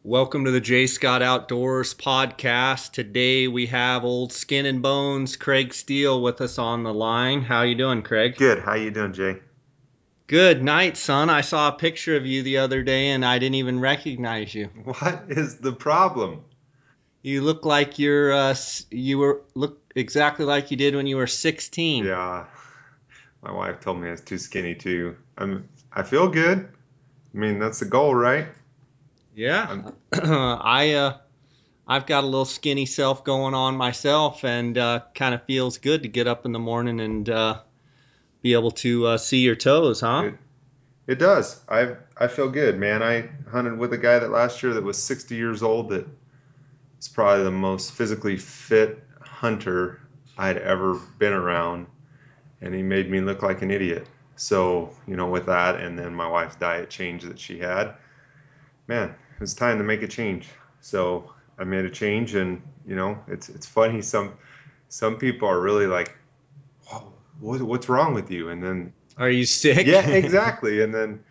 Welcome to the J Scott Outdoors podcast. Today we have old skin and bones Craig Steele with us on the line. How you doing, Craig? Good. How you doing, Jay? Good night, son. I saw a picture of you the other day and I didn't even recognize you. What is the problem? You look like you were look exactly like you did when you were 16. Yeah, my wife told me I was too skinny too. I feel good. I mean, that's the goal, right? Yeah. I'm, I've got a little skinny self going on myself and kind of feels good to get up in the morning and be able to see your toes, huh? it it does. I feel good, man. I hunted with a guy that last year that was 60 years old that is probably the most physically fit hunter I'd ever been around, and he made me look like an idiot. So, with that and then my wife's diet change that she had, man, it was time to make a change. So I made a change, and it's funny. Some people are really like, "Whoa, what's wrong with you?" And then, Are you sick? yeah, exactly. And then,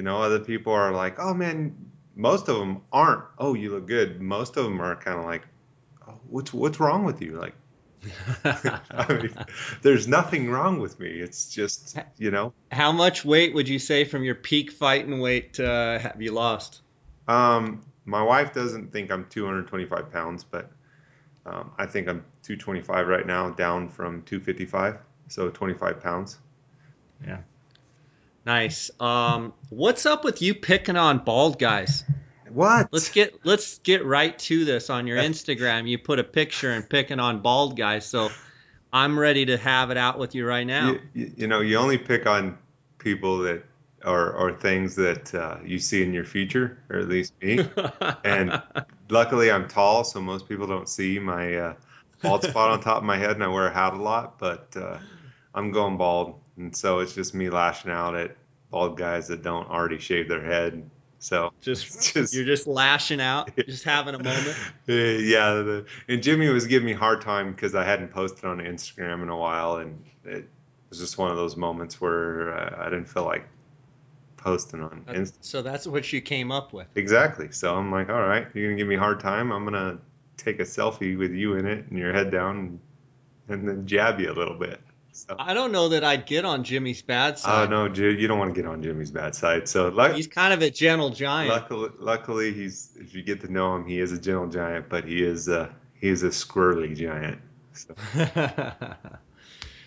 other people are like, "Oh man," most of them aren't. "Oh, you look good." Most of them are kind of like, "Oh, what's wrong with you?" Like, I mean, there's nothing wrong with me. It's just, How much weight would you say from your peak fighting weight have you lost? my wife doesn't think I'm 225 pounds, but I think I'm 225 right now, down from 255, so 25 pounds. Yeah. Nice. What's up with you picking on bald guys? Let's What? get right to this. On your Instagram, you put a picture and picking on bald guys, so I'm ready to have it out with you right now. You only pick on people that or things that you see in your future, or at least me. And luckily, I'm tall, so most people don't see my bald spot on top of my head, and I wear a hat a lot. But I'm going bald, and so it's just me lashing out at bald guys that don't already shave their head. So Just it's you're just just lashing out, just having a moment. yeah. And Jimmy was giving me a hard time because I hadn't posted on Instagram in a while, and it was just one of those moments where I didn't feel like posting on Insta. So that's what you came up with. Exactly. So I'm like, all right, you're gonna give me a hard time. I'm gonna take a selfie with you in it and your head down, and then jab you a little bit. So, I don't know that I'd get on Jimmy's bad oh side. no, Jude, you don't want to get on Jimmy's bad side. So, He's kind of a gentle giant. luckily, he's if you get to know him, he is a gentle giant, but he is a squirrely giant. So,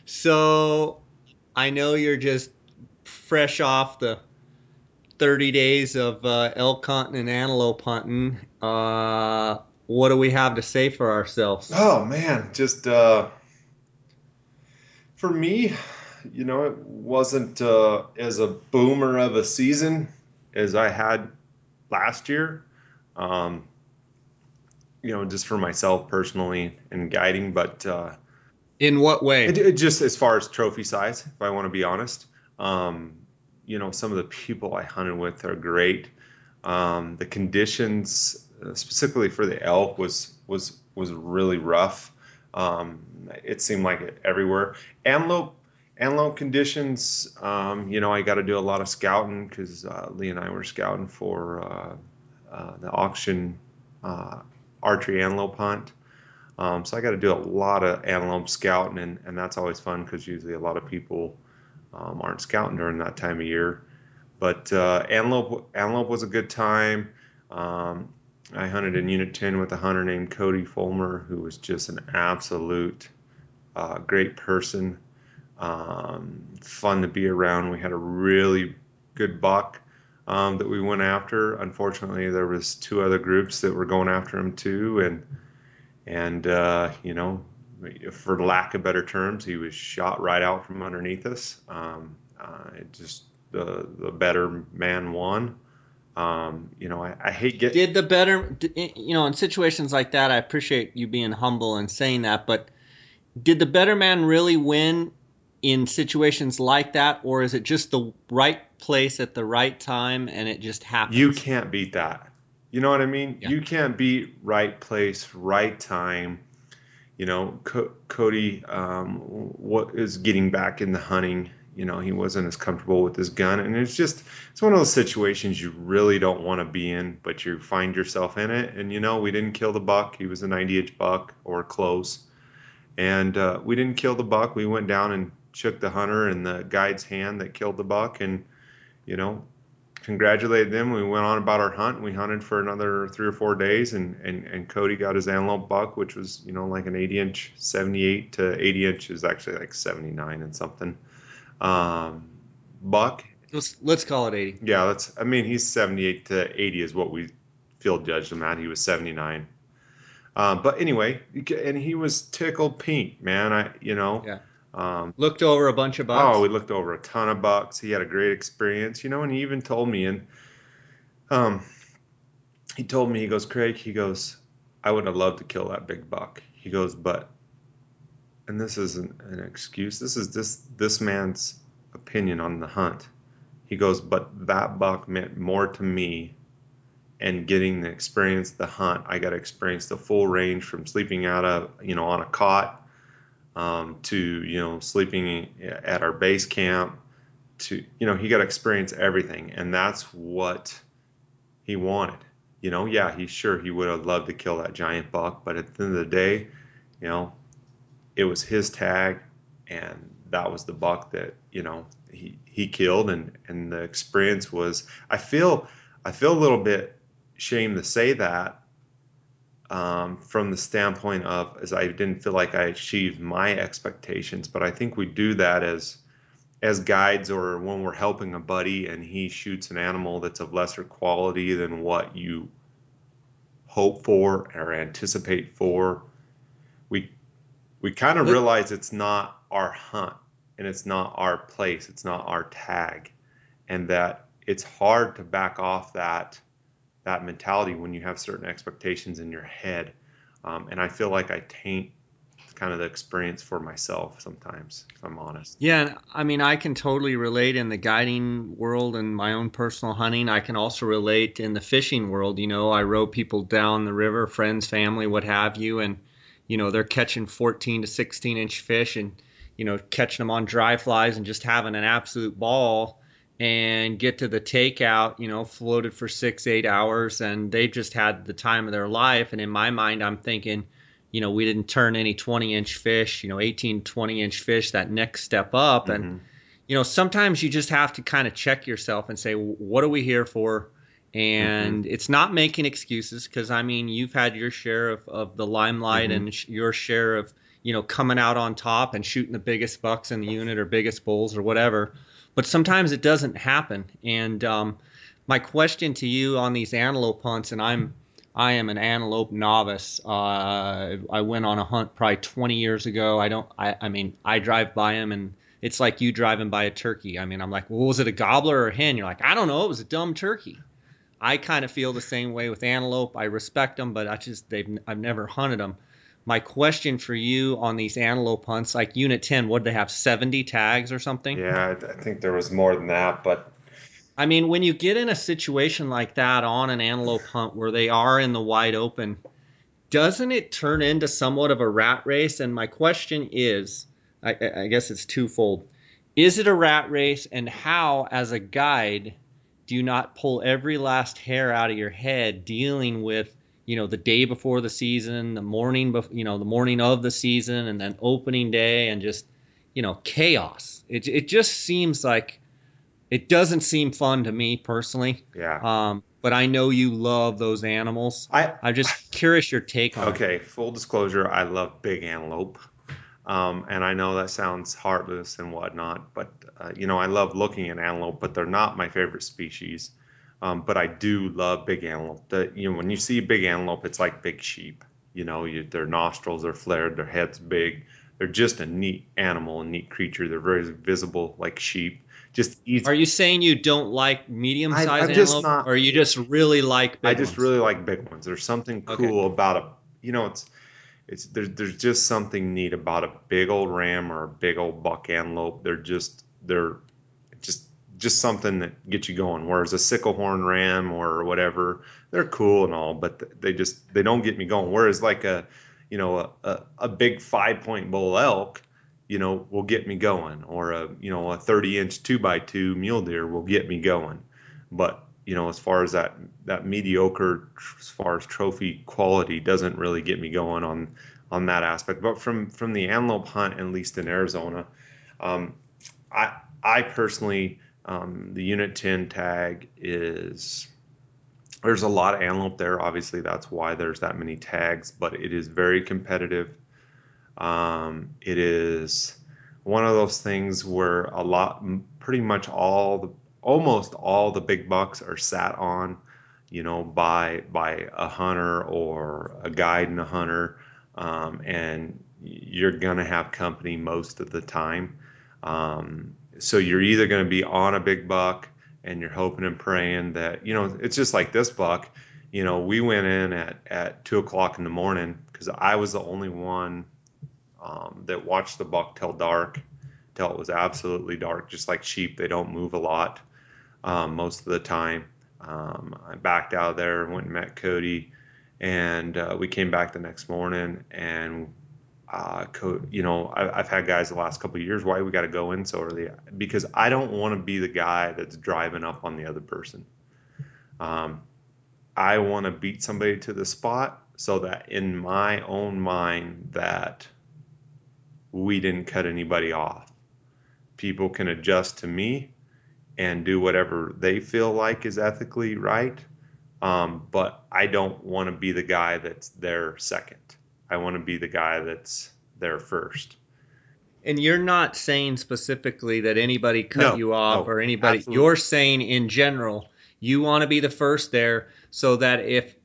So I know you're just fresh off the 30 days of elk hunting and antelope hunting. What do we have to say for ourselves? oh man, just for me, it wasn't as a boomer of a season as I had last year. Um, just for myself personally and guiding, but In what way? it just as far as trophy size, if I want to be honest. Um, some of the people I hunted with are great. The conditions, specifically for the elk, was really rough. It seemed like it everywhere. Antelope, antelope conditions. I got to do a lot of scouting because Lee and I were scouting for the auction uh, archery antelope hunt. So I got to do a lot of antelope scouting, and that's always fun because usually a lot of people aren't scouting during that time of year. But antelope was a good time. Um, I hunted in Unit 10 with a hunter named Cody Fulmer, who was just an absolute great person. Fun to be around. We had a really good buck that we went after. Unfortunately, there was two other groups that were going after him too, and for lack of better terms, he was shot right out from underneath us. It just the better man won. I hate get. Did the better, in situations like that, I appreciate you being humble and saying that, but did the better man really win in situations like that, or is it just the right place at the right time and it just You happens? can't beat that. You know what I mean? Yeah. You can't beat right place, right time. Cody what is getting back into hunting. he wasn't as comfortable with his gun. And it's one of those situations you really don't want to be in, but you find yourself in it. And, we didn't kill the buck. He was a 90-inch buck or close. And we didn't kill the buck. We went down and shook the hunter and the guide's hand that killed the buck, and, congratulated them. We went on about our hunt. We hunted for another 3 or 4 days, and Cody got his antelope buck, which was, like an 80-inch, 78 to 80 inches, actually like 79 and something, buck. Let's call it 80. Yeah, he's 78 to 80 is what we field judged him at. He was 79. But anyway, and he was tickled pink, man. Yeah. Looked over a bunch of bucks. Oh, we looked over a ton of bucks. He had a great experience, and he even told me, and he goes, Craig, I would have loved to kill that big buck. He goes, but, and this isn't an excuse, this is this man's opinion on the hunt. He goes, but that buck meant more to me, and getting the experience of the hunt. I got to experience the full range from sleeping out of, on a cot, to, sleeping at our base camp, to, he got to experience everything. And that's what he wanted. Yeah, he would have loved to kill that giant buck, but at the end of the day, it was his tag, and that was the buck that, he killed. And the experience was, I feel a little bit ashamed to say that, from the standpoint of, as I didn't feel like I achieved my expectations, but I think we do that as guides, or when we're helping a buddy and he shoots an animal that's of lesser quality than what you hope for or anticipate for. We kind of realize it's not our hunt, and it's not our place, it's not our tag, and that it's hard to back off that mentality when you have certain expectations in your head. And I feel like I taint kind of the experience for myself sometimes, if I'm honest. Yeah, I can totally relate in the guiding world and my own personal hunting. I can also relate in the fishing world. I row people down the river, friends, family, what have you, and, they're catching 14 to 16 inch fish, and, catching them on dry flies and just having an absolute ball, and get to the takeout, floated for 6-8 hours, and they've just had the time of their life. And in my mind, I'm thinking, we didn't turn any 20-inch fish, 18, 20-inch fish, that next step up. Mm-hmm. And, sometimes you just have to kind of check yourself and say, what are we here for? And it's not making excuses, because, you've had your share of the limelight, and your share of, coming out on top and shooting the biggest bucks in the unit, or biggest bulls, or whatever. But sometimes it doesn't happen. And my question to you on these antelope hunts, and I am an antelope novice. I went on a hunt probably 20 years ago. I drive by them, and it's like you driving by a turkey. I'm like, well, was it a gobbler or a hen? You're like, I don't know. It was a dumb turkey. I kind of feel the same way with antelope. I respect them, but I've never hunted them. My question for you on these antelope hunts, like Unit 10, what did they have, 70 tags or something? Yeah, I think there was more than that, but... when you get in a situation like that on an antelope hunt where they are in the wide open, doesn't it turn into somewhat of a rat race? And my question is, I guess it's twofold. Is it a rat race, and how, as a guide, do you not pull every last hair out of your head dealing with the day before the season, the morning of the season, and then opening day, and just, chaos. It just seems like, it doesn't seem fun to me personally. Yeah. But I know you love those animals. I'm just curious your take on it. Okay, full disclosure, I love big antelope. And I know that sounds heartless and whatnot, but, I love looking at antelope, but they're not my favorite species. But I do love big antelope. When you see big antelope, it's like big sheep. Their nostrils are flared, their head's big. They're just a neat animal, a neat creature. They're very visible, like sheep. Just easy. Are you saying you don't like medium-sized antelope, or you just really like big ones? I just really like big ones. There's something cool about there's just something neat about a big old ram or a big old buck antelope. They're just something that gets you going. Whereas a sickle horn ram or whatever, they're cool and all, but they don't get me going. Whereas like a big 5-point bull elk, will get me going, or a 30-inch 2x2 mule deer will get me going. But as far as that mediocre, as far as trophy quality, doesn't really get me going on that aspect. But from the antelope hunt, at least in Arizona, um, I personally, the unit 10 tag is, there's a lot of antelope there. Obviously, that's why there's that many tags, but it is very competitive. It is one of those things where pretty much almost all the big bucks are sat on, by a hunter or a guide and a hunter, and you're gonna have company most of the time. So you're either gonna be on a big buck, and you're hoping and praying that, it's just like this buck. We went in at 2 o'clock in the morning because I was the only one that watched the buck till dark, till it was absolutely dark. Just like sheep, they don't move a lot most of the time. I backed out of there and went and met Cody, and we came back the next morning. And I've had guys the last couple of years, why we got to go in so early? Because I don't want to be the guy that's driving up on the other person. I want to beat somebody to the spot so that in my own mind that we didn't cut anybody off. People can adjust to me and do whatever they feel like is ethically right. But I don't want to be the guy that's there second. I want to be the guy that's there first. And you're not saying specifically that anybody cut No, you off no, or anybody. absolutely. You're saying in general, you want to be the first there so that if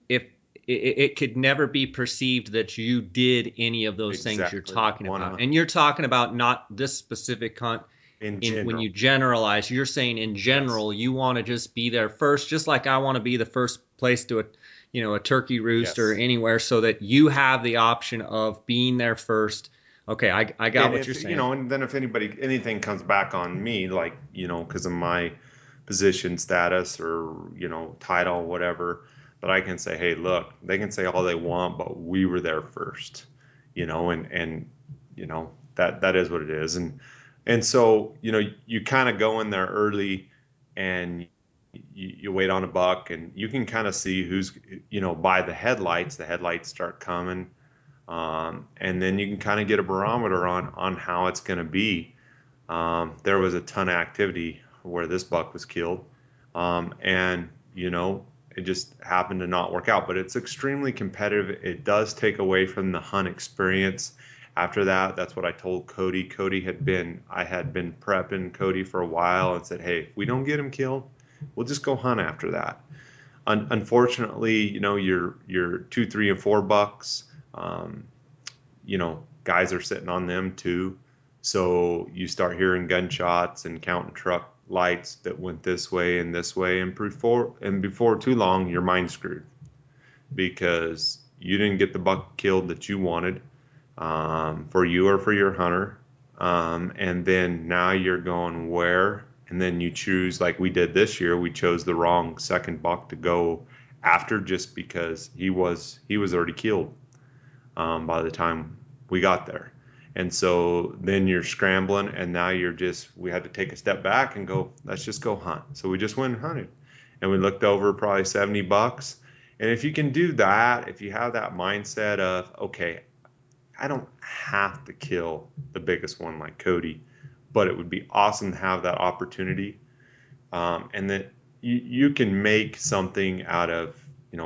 it could never be perceived that you did any of those things you're Exactly. talking about. And you're talking about not this specific hunt. In When general. you generalize, you're saying in Yes. general, you want to just be there first, just like I want to be the first place to a turkey roost or Yes. anywhere, so that you have the option of being there first. Okay, I got And what if you're saying. and then if anything comes back on me, like, because of my position status or, title, whatever, that I can say, hey, look, they can say all they want, but we were there first, and that is what it is. And so, you kind of go in there early, and you wait on a buck, and you can kind of see who's, by the headlights start coming. And then you can kind of get a barometer on how it's going to be. There was a ton of activity where this buck was killed. And, it just happened to not work out, but it's extremely competitive. It does take away from the hunt experience. After that, that's what I told Cody. I had been prepping Cody for a while and said, hey, if we don't get him killed, we'll just go hunt after that. Unfortunately, your 2, 3, and 4 bucks, guys are sitting on them too. So you start hearing gunshots and counting truck lights that went this way, and before too long, your mind's screwed because you didn't get the buck killed that you wanted, for you or for your hunter. And then now you're going where? And then you choose, like we did this year, we chose the wrong second buck to go after just because he was already killed by the time we got there. And so then you're scrambling, and now we had to take a step back and go, let's just go hunt. So we just went and hunted, and we looked over probably 70 bucks. And if you can do that, if you have that mindset of, okay, I don't have to kill the biggest one like Cody, but it would be awesome to have that opportunity. And that you can make something out of,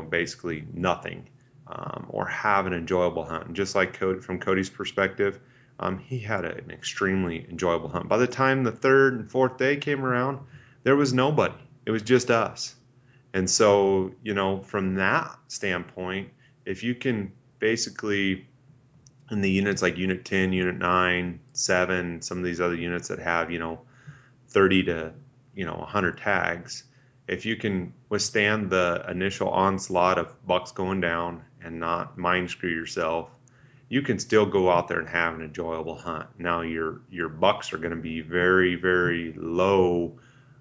basically nothing, or have an enjoyable hunt. And just like from Cody's perspective, he had an extremely enjoyable hunt. By the time the third and fourth day came around, there was nobody. It was just us. And so, from that standpoint, if you can basically, in the units like Unit 10, Unit 9, 7, some of these other units that have, 30 to, 100 tags, if you can withstand the initial onslaught of bucks going down and not mind screw yourself, you can still go out there and have an enjoyable hunt. Now your bucks are going to be very, very low,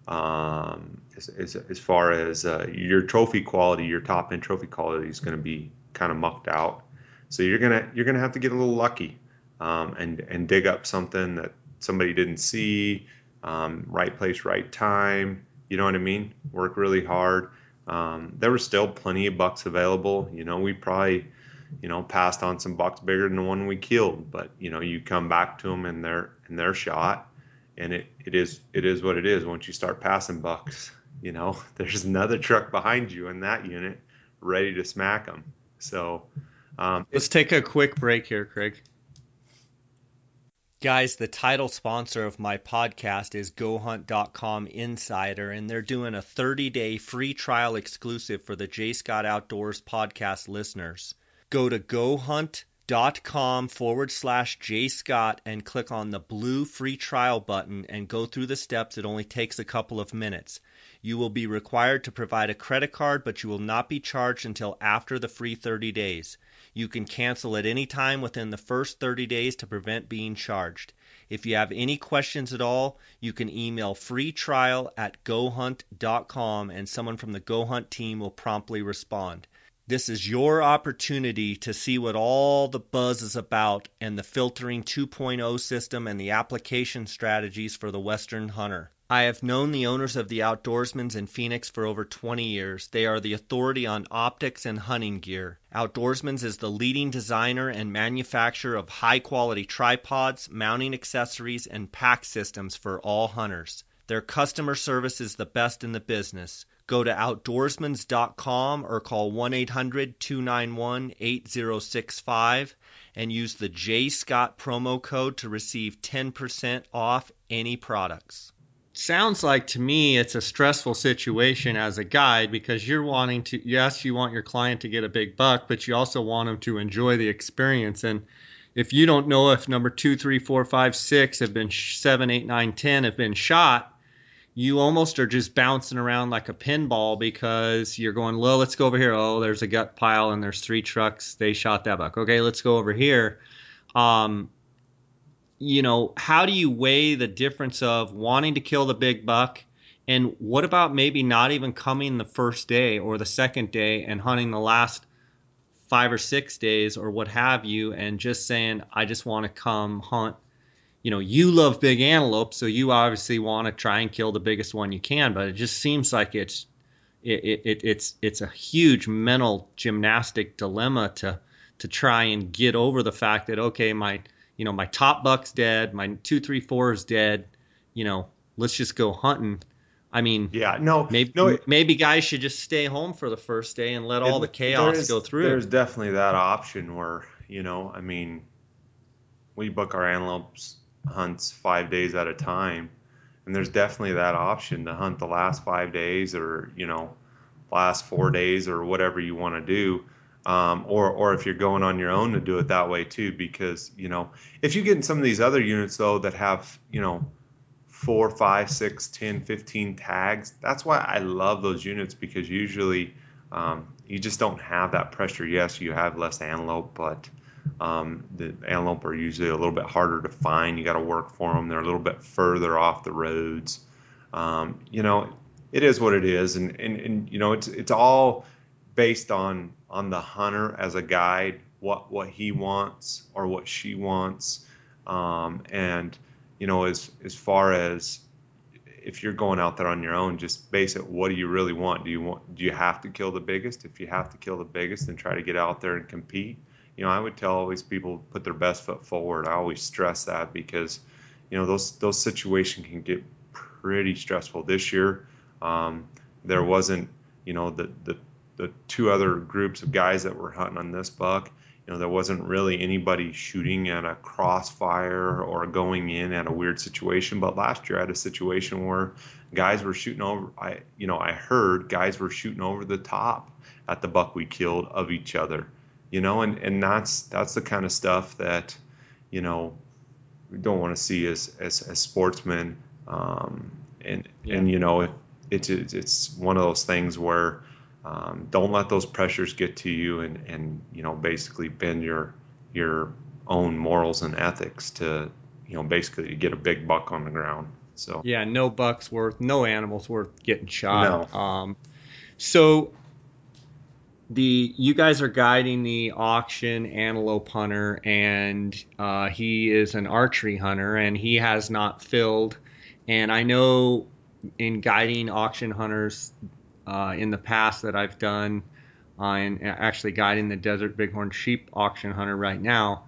as far as your trophy quality, your top end trophy quality is going to be kind of mucked out. So you're gonna have to get a little lucky. and dig up something that somebody didn't see, right place, right time. You know what I mean? Work really hard. There were still plenty of bucks available. We probably, passed on some bucks bigger than the one we killed, but you come back to them and they're shot, and it is what it is. Once you start passing bucks, there's another truck behind you in that unit ready to smack them. So, Let's take a quick break here, Craig. Guys, the title sponsor of my podcast is GoHunt.com Insider, and they're doing a 30-day free trial exclusive for the J. Scott Outdoors podcast listeners. Go to GoHunt.com/J. Scott and click on the blue free trial button and go through the steps. It only takes a couple of minutes. You will be required to provide a credit card, but you will not be charged until after the free 30 days. You can cancel at any time within the first 30 days to prevent being charged. If you have any questions at all, you can email freetrial@gohunt.com and someone from the GoHunt team will promptly respond. This is your opportunity to see what all the buzz is about and the filtering 2.0 system and the application strategies for the Western hunter. I have known the owners of the Outdoorsmans in Phoenix for over 20 years. They are the authority on optics and hunting gear. Outdoorsmans is the leading designer and manufacturer of high-quality tripods, mounting accessories, and pack systems for all hunters. Their customer service is the best in the business. Go to outdoorsmans.com or call 1-800-291-8065 and use the J. Scott promo code to receive 10% off any products. Sounds like to me it's a stressful situation as a guide because you're wanting to, yes, you want your client to get a big buck, but you also want them to enjoy the experience. And if you don't know if number 2, 3, 4, 5, 6 have been 7, 8, 9, 10 have been shot, you almost are just bouncing around like a pinball because you're going, well, let's go over here. Oh, there's a gut pile and there's 3 trucks. They shot that buck. Okay, let's go over here. How do you weigh the difference of wanting to kill the big buck, and what about maybe not even coming the first day or the second day and hunting the last 5 or 6 days or what have you, and just saying, I just want to come hunt. You love big antelope, so you obviously want to try and kill the biggest one you can, but it just seems like it's a huge mental gymnastic dilemma to try and get over the fact that, okay, my top buck's dead, my 2, 3, 4 is dead, let's just go hunting. I mean, yeah, no, maybe guys should just stay home for the first day and let all the chaos go through. There's definitely that option where, we book our antelopes hunts 5 days at a time, and there's definitely that option to hunt the last 5 days or, last 4 days or whatever you want to do. Or if you're going on your own to do it that way too, because, if you get in some of these other units though that have, 4, 5, 6, 10, 15 tags, that's why I love those units, because usually you just don't have that pressure. Yes, you have less antelope, but the antelope are usually a little bit harder to find. You got to work for them. They're a little bit further off the roads. It is what it is, and it's all based on the hunter as a guide, what he wants or what she wants, and as far as if you're going out there on your own, just base it. What do you really want? Do you have to kill the biggest? If you have to kill the biggest, then try to get out there and compete. I would tell always people put their best foot forward. I always stress that because those situations can get pretty stressful. This year, there wasn't the 2 other groups of guys that were hunting on this buck. There wasn't really anybody shooting at a crossfire or going in at a weird situation. But last year I had a situation where guys were shooting over. I heard guys were shooting over the top at the buck we killed of each other. And that's the kind of stuff that we don't want to see as sportsmen. It's one of those things where don't let those pressures get to you and basically bend your own morals and ethics to basically get a big buck on the ground. So yeah, no animal's worth getting shot. No. So the you guys are guiding the auction antelope hunter, and he is an archery hunter, and he has not filled. And I know in guiding auction hunters in the past that I've done, and actually guiding the desert bighorn sheep auction hunter right now,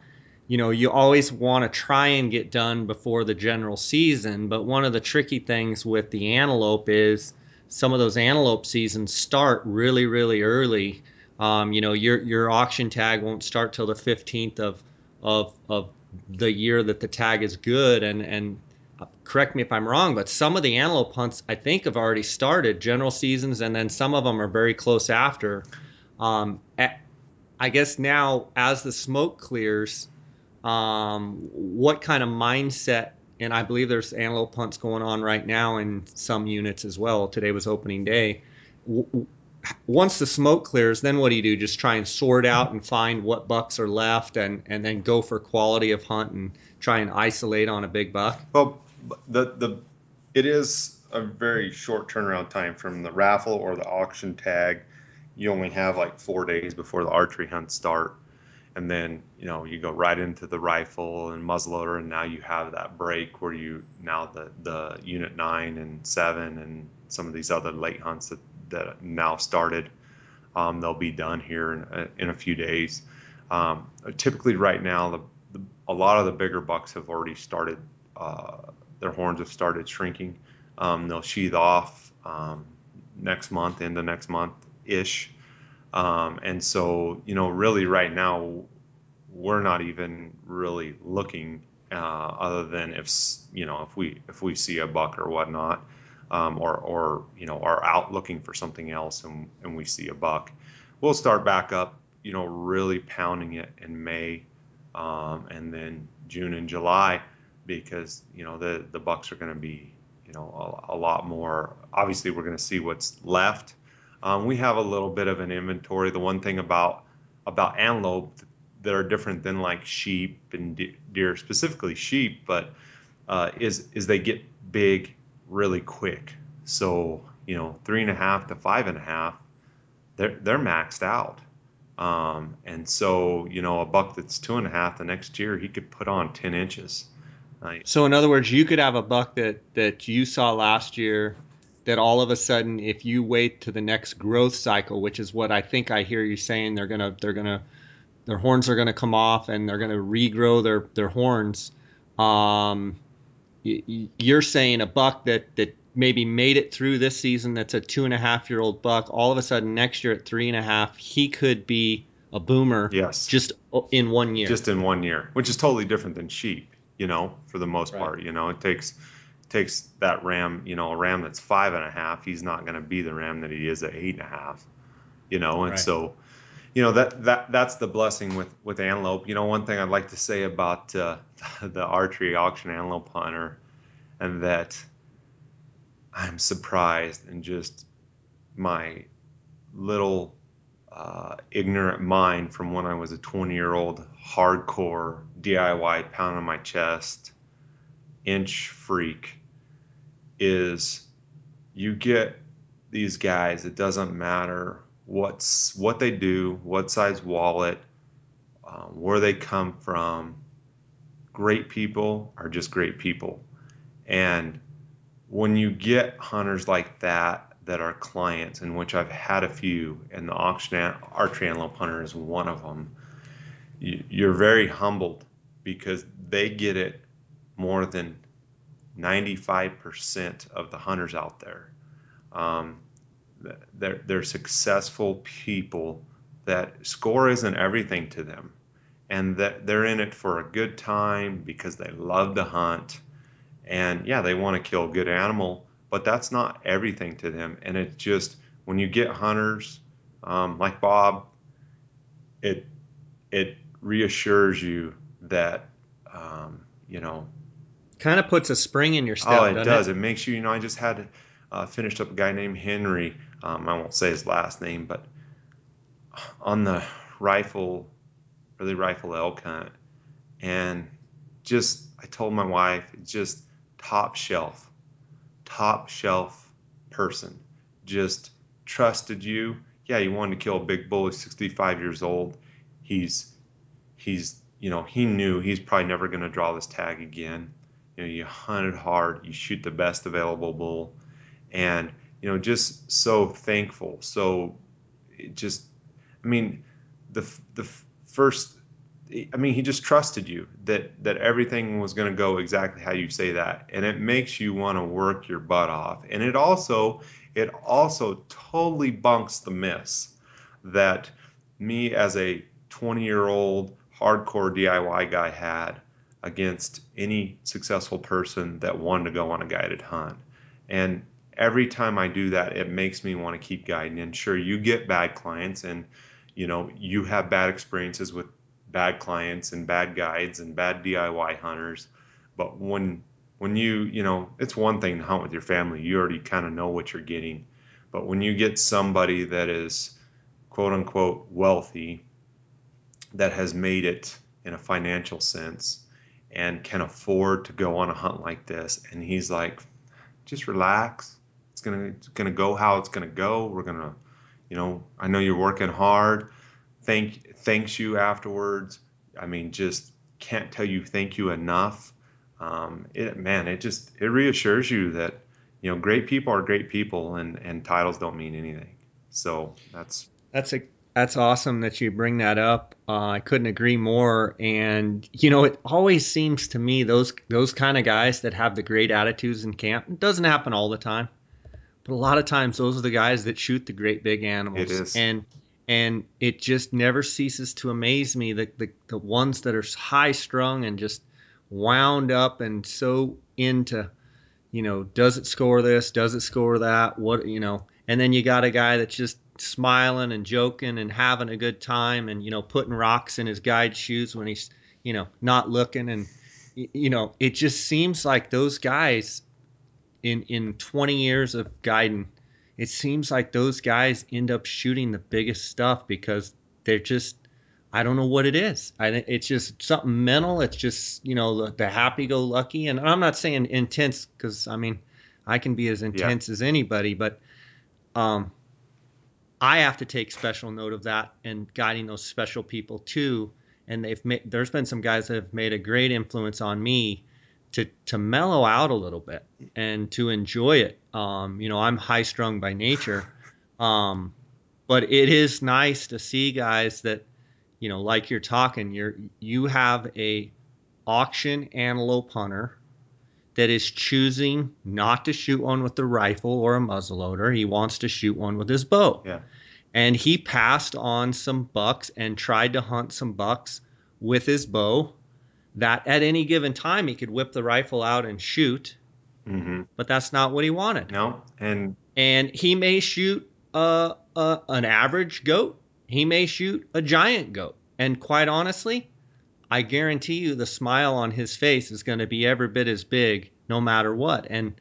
you always want to try and get done before the general season. But one of the tricky things with the antelope is some of those antelope seasons start really, really early. Your auction tag won't start till the 15th of the year that the tag is good. And correct me if I'm wrong, but some of the antelope hunts I think have already started general seasons, and then some of them are very close after. Um, I guess now as the smoke clears, what kind of mindset, and I believe there's antelope hunts going on right now in some units as well. Today was opening day. Once the smoke clears, then what do you do? Just try and sort out and find what bucks are left, and then go for quality of hunt and try and isolate on a big buck? Well, the it is a very short turnaround time from the raffle or the auction tag. You only have like 4 days before the archery hunts start, and then you go right into the rifle and muzzleloader, and now you have that break where now the unit 9 and 7 and some of these other late hunts that now started, they'll be done here in a few days. Typically right now a lot of the bigger bucks have already started, their horns have started shrinking. They'll sheath off next month, into next month ish. And so, really right now, we're not even really looking, other than if we see a buck or whatnot, or are out looking for something else, and we see a buck, we'll start back up, really pounding it in May, and then June and July, because the bucks are going to be a lot more. Obviously, we're going to see what's left. We have a little bit of an inventory. The one thing about antelope that are different than like sheep and deer, specifically sheep, but is they get big really quick. So 3.5 to 5.5, they're maxed out. And so a buck that's 2.5, the next year he could put on 10 inches. So in other words, you could have a buck that you saw last year that all of a sudden, if you wait to the next growth cycle, which is what I think I hear you saying, their horns are gonna come off and they're gonna regrow their horns. Um, you're saying a buck that maybe made it through this season, that's a 2.5-year-old buck, all of a sudden next year at 3.5, he could be a boomer. Yes. Just in 1 year. Just in 1 year, which is totally different than sheep. For the most part, it takes that ram, a ram that's 5.5. He's not going to be the ram that he is at 8.5. And Right. so, that's the blessing with antelope. One thing I'd like to say about the archery auction antelope hunter, and that I'm surprised, and just my little ignorant mind from when I was a 20-year-old hardcore DIY pound on my chest inch freak, is you get these guys, it doesn't matter what they do, what size wallet, where they come from. Great people are just great people. And when you get hunters like that are clients, in which I've had a few, and the archery antelope hunter is one of them, you're very humbled, because they get it more than 95% of the hunters out there. They're successful people that score isn't everything to them, and that they're in it for a good time because they love to hunt, and yeah, they want to kill a good animal, but that's not everything to them. And it's just, when you get hunters like Bob, it reassures you that Kind of puts a spring in your step. oh, it doesn't does. It makes you. I just had finished up a guy named Henry. I won't say his last name, but on the rifle, really rifle elk hunt, and just I told my wife, just top shelf person, just trusted you. yeah, he wanted to kill a big bull. He's 65 years old. He's he knew he's probably never going to draw this tag again. You hunted hard, you shoot the best available bull, and just so thankful. So it just, I mean, the first, I mean, he just trusted you that everything was going to go exactly how you say that, and it makes you want to work your butt off. And it also totally bunks the myths that me as a 20-year-old hardcore DIY guy had against any successful person that wanted to go on a guided hunt. And every time I do that, it makes me want to keep guiding. And sure, you get bad clients, and you have bad experiences with bad clients and bad guides and bad DIY hunters. But when it's one thing to hunt with your family, you already kind of know what you're getting. But when you get somebody that is quote unquote wealthy, that has made it in a financial sense and can afford to go on a hunt like this, and he's like, just relax. It's gonna go how it's gonna go. We're gonna, I know you're working hard. Thanks you afterwards. I mean, just can't tell you thank you enough. It reassures you that great people are great people, and titles don't mean anything. So That's a that's awesome that you bring that up. I couldn't agree more. And it always seems to me those kind of guys that have the great attitudes in camp. It doesn't happen all the time, but a lot of times those are the guys that shoot the great big it animals. is. And it just never ceases to amaze me that the ones that are high strung and just wound up and so into, does it score this? Does it score that? And then you got a guy that's just smiling and joking and having a good time and, putting rocks in his guide shoes when he's, not looking. And, it just seems like those guys in 20 years of guiding, it seems like those guys end up shooting the biggest stuff because they're just, I don't know what it is. It's just something mental. It's just, the happy-go-lucky. And I'm not saying intense because, I mean, I can be as Yeah. intense as anybody, but I have to take special note of that and guiding those special people too. And there's been some guys that have made a great influence on me to mellow out a little bit and to enjoy it. I'm high strung by nature, but it is nice to see guys that, like you're talking, you have a auction antelope hunter that is choosing not to shoot one with the rifle or a muzzleloader. He wants to shoot one with his bow. Yeah. And he passed on some bucks and tried to hunt some bucks with his bow that at any given time he could whip the rifle out and shoot, Mm-hmm. but that's not what he wanted. No. And And he may shoot an average goat. He may shoot a giant goat. And quite honestly, I guarantee you the smile on his face is going to be every bit as big no matter what. And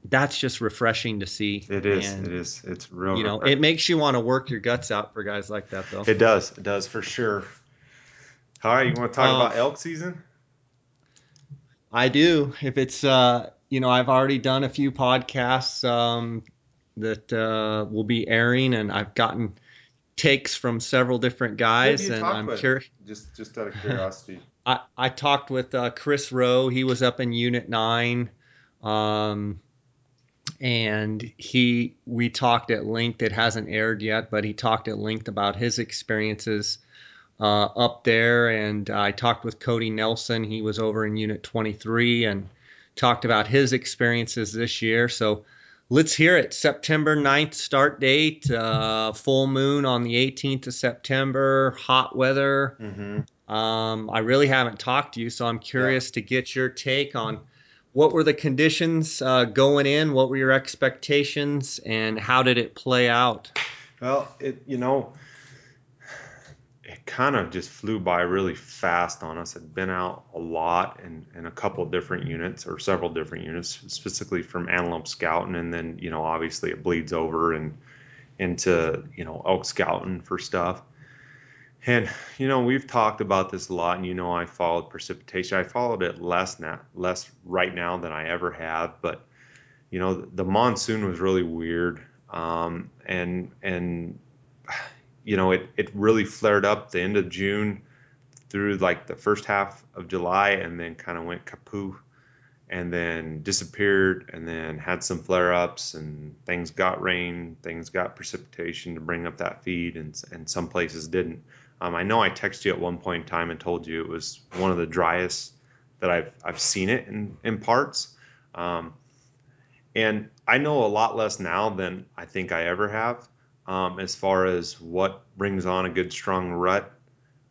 that's just refreshing to see. it is. And, It is. It's real. it makes you want to work your guts out for guys like that, though. It does. It does for sure. All right. You want to talk about elk season? I do. If it's, I've already done a few podcasts that will be airing, and I've gotten takes from several different guys, Who do you and talk I'm with? curious. Just out of curiosity. I talked with Chris Rowe. He was up in Unit 9. And we talked at length. It hasn't aired yet, but he talked at length about his experiences up there. And I talked with Cody Nelson. He was over in Unit 23 and talked about his experiences this year. So let's hear it. September 9th start date, full moon on the 18th of September, hot weather. Mm-hmm. I really haven't talked to you, so I'm curious to get your take on what were the conditions going in, what were your expectations, and how did it play out? Well, it kind of just flew by really fast on us. I'd been out a lot in a couple of different units or several different units, specifically from antelope scouting, and then obviously it bleeds over and into elk scouting for stuff. And we've talked about this a lot, and I followed precipitation. I followed it less right now than I ever have, but the monsoon was really weird. And it really flared up the end of June through like the first half of July, and then kind of went kapoo, and then disappeared, and then had some flare-ups, and things got rain, things got precipitation to bring up that feed, and some places didn't. I know I texted you at one point in time and told you it was one of the driest that I've seen it in parts. Um, and I know a lot less now than I think I ever have, as far as what brings on a good strong rut,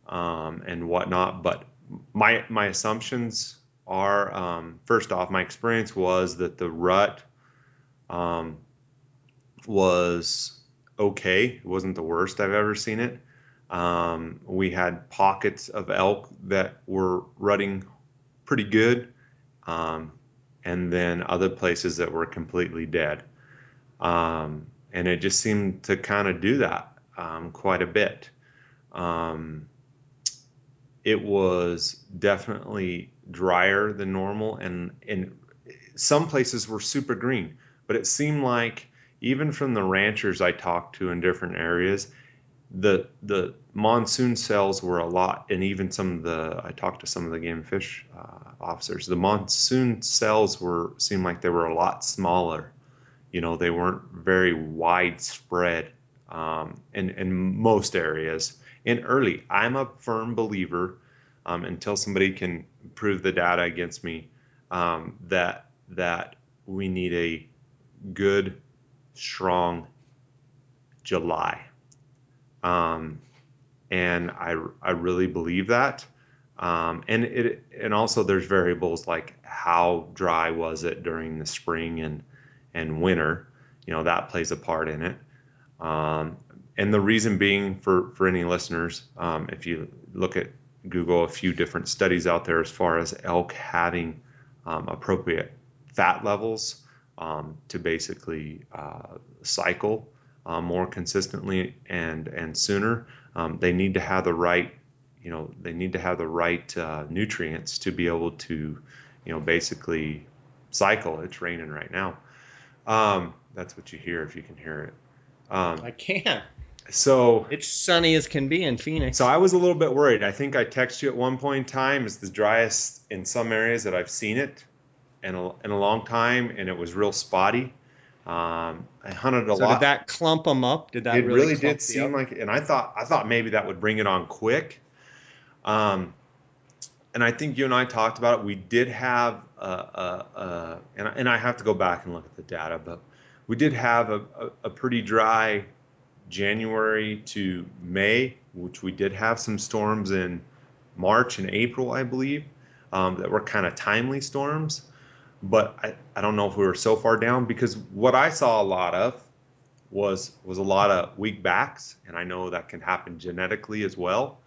and whatnot. But my assumptions are, first off, my experience was that the rut, um, was okay. It wasn't the worst I've ever seen it. We had pockets of elk that were rutting pretty good, um, and then other places that were completely dead. And it just seemed to kind of do that, quite a bit. Um, it was definitely drier than normal, and some places were super green, but it seemed like even from the ranchers I talked to in different areas, the monsoon cells were a lot, and even I talked to some of the game and fish officers. The monsoon cells seemed like they were a lot smaller. They weren't very widespread, in most areas. And early, I'm a firm believer, until somebody can prove the data against me, that we need a good, strong July. Um, and I really believe that. And also there's variables like how dry was it during the spring and winter. That plays a part in it. Um, and the reason being, for any listeners, if you look at Google, a few different studies out there as far as elk having, appropriate fat levels, to basically cycle, more consistently and sooner. They need to have the right, nutrients to be able to, basically cycle. It's raining right now. That's what you hear, if you can hear it. I can't. So It's sunny as can be in Phoenix. so I was a little bit worried. I think I texted you at one point in time. It's the driest in some areas that I've seen it in a long time, and it was real spotty. I hunted a So did lot. that clump them up? Did that It really really clump did the seem up? like, and I thought maybe that would bring it on quick. Um, and I think you and I talked about it. We did have, and I have to go back and look at the data, but we did have a pretty dry January to May, which we did have some storms in March and April, I believe, that were kind of timely storms. But I don't know if we were so far down, because what I saw a lot of was a lot of weak backs, and I know that can happen genetically as well,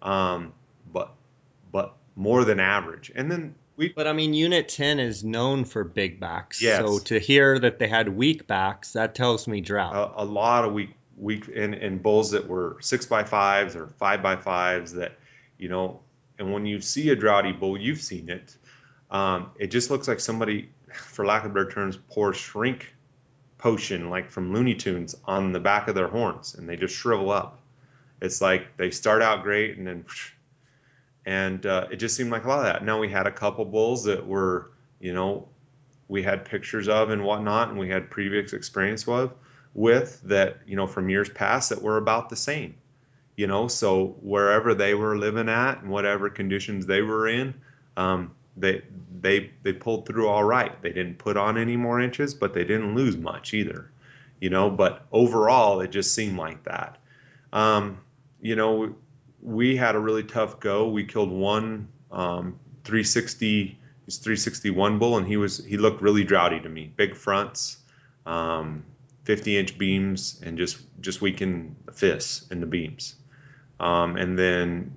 um, but more than average. And then But I mean, Unit 10 is known for big backs. So yes, to hear that they had weak backs, that tells me drought. a lot of weak and bulls that were 6x5s or 5x5s, that, you know, and when you see a droughty bull, you've seen it. It just looks like somebody, for lack of better terms, pours shrink potion like from Looney Tunes on the back of their horns, and they just shrivel up. It's like they start out great, and then, and it just seemed like a lot of that. Now we had a couple bulls that were, you know, we had pictures of and whatnot, and we had previous experience with that, you know, from years past, that were about the same. So wherever they were living at and whatever conditions they were in, um, they they pulled through all right. They didn't put on any more inches, but they didn't lose much either. But overall, it just seemed like that. Um, you know, we had a really tough go. We killed one, 360, he's 361 bull, and he looked really droughty to me. Big fronts, 50-inch beams, and just weakened fists in the beams. And then,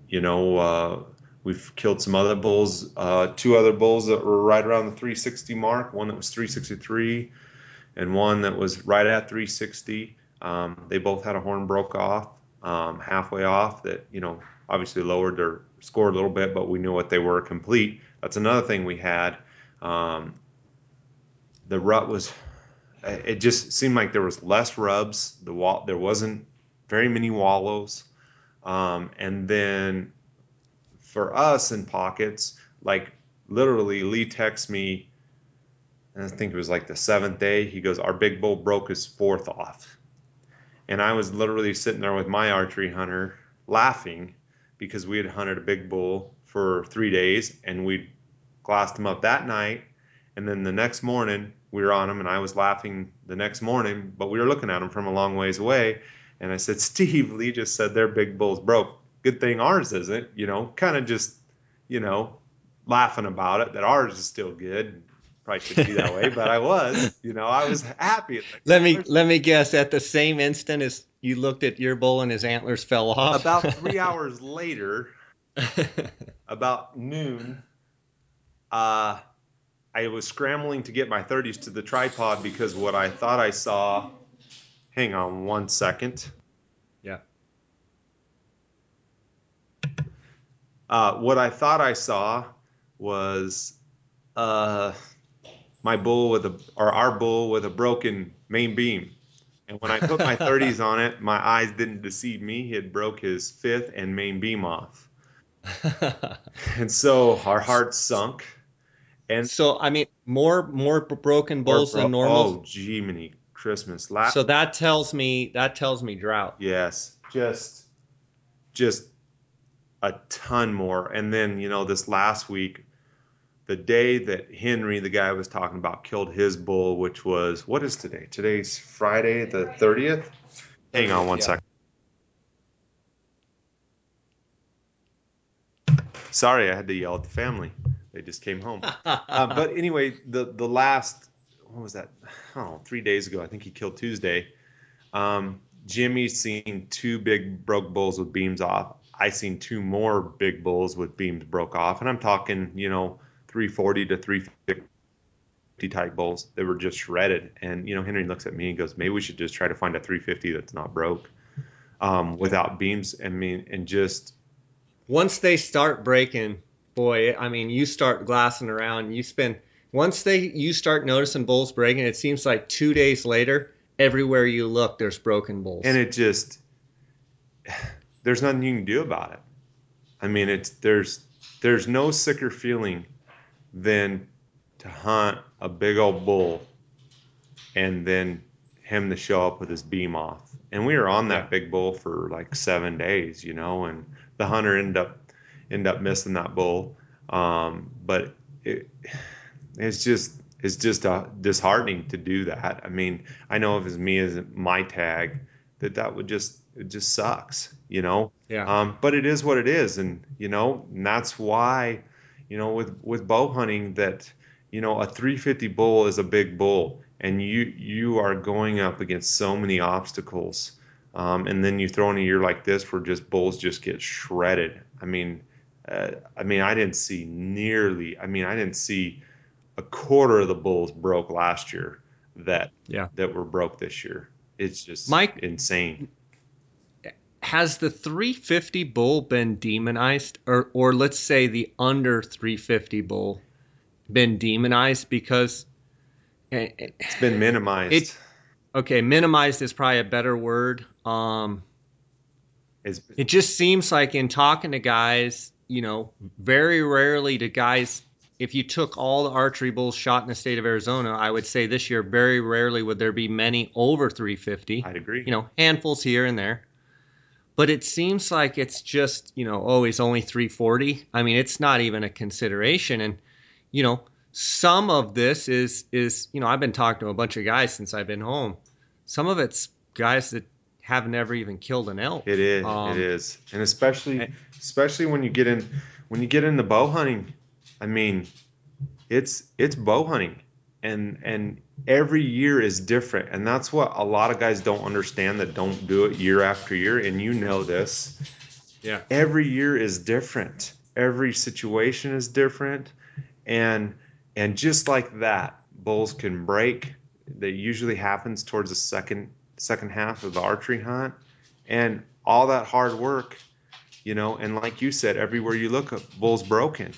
we've killed some other bulls, two other bulls that were right around the 360 mark, one that was 363 and one that was right at 360. They both had a horn broke off, halfway off, that, obviously lowered their score a little bit, but we knew what they were complete. That's another thing we had. The rut was it just seemed like there was less rubs. There wasn't very many wallows. And then for us in pockets, like literally Lee texts me, and I think it was like the seventh day. He goes, our big bull broke his fourth off. And I was literally sitting there with my archery hunter laughing because we had hunted a big bull for 3 days and we glassed him up that night. And then the next morning we were on him and I was laughing the next morning, but we were looking at him from a long ways away. And I said, Steve, Lee just said their big bull's broke. Good thing ours isn't, kind of just, laughing about it, that ours is still good. Probably shouldn't be that way, but I was, I was happy. Like, let me guess. At the same instant as you looked at your bull and his antlers fell off. About 3 hours later, about noon, I was scrambling to get my 30s to the tripod because what I thought I saw. Hang on 1 second. Yeah. What I thought I saw was our bull with a broken main beam. And when I put my 30s on it, my eyes didn't deceive me. He had broke his fifth and main beam off. And so our hearts sunk. And so, I mean, more broken bulls than normal. Oh, Jiminy Christmas. So that tells me drought. Yes. Just a ton more. And then, this last week, the day that Henry, the guy I was talking about, killed his bull, which was, what is today? Today's Friday, the 30th? Hang on one second. Sorry, I had to yell at the family. They just came home. But anyway, the last, what was that? 3 days ago, I think he killed Tuesday. Jimmy's seen 2 big broke bulls with beams off. I seen 2 more big bulls with beams broke off. And I'm talking, 340 to 350 type bulls. They were just shredded. And, Henry looks at me and goes, maybe we should just try to find a 350 that's not broke without beams. And just. Once they start breaking, boy, I mean, you start glassing around. You start noticing bulls breaking, it seems like 2 days later, everywhere you look, there's broken bulls. And it just, there's nothing you can do about it. I mean, there's no sicker feeling than to hunt a big old bull and then him to show up with his beam off. And we were on that big bull for like 7 days, and the hunter ended up missing that bull. But it's just disheartening to do that. I mean, I know if it's me as my tag, it just sucks, Yeah. But it is what it is, and and that's why, with bow hunting, that a 350 bull is a big bull, and you are going up against so many obstacles, and then you throw in a year like this where bulls just get shredded. I didn't see a quarter of the bulls broke last year that were broke this year. It's just insane. Has the 350 bull been demonized, or let's say the under 350 bull been demonized? Because it's been minimized. Minimized is probably a better word. It just seems like in talking to guys, very rarely do guys, if you took all the archery bulls shot in the state of Arizona, I would say this year very rarely would there be many over 350. I'd agree. Handfuls here and there. But it seems like it's just, he's only 340. I mean, it's not even a consideration. And, some of this is I've been talking to a bunch of guys since I've been home. Some of it's guys that have never even killed an elk. It is. And especially when you get into bow hunting, I mean, it's bow hunting. And every year is different, and that's what a lot of guys don't understand that don't do it year after year. And this, every year is different. Every situation is different, and just like that, bulls can break. That usually happens towards the second half of the archery hunt, and all that hard work, and like you said, everywhere you look, a bull's broken.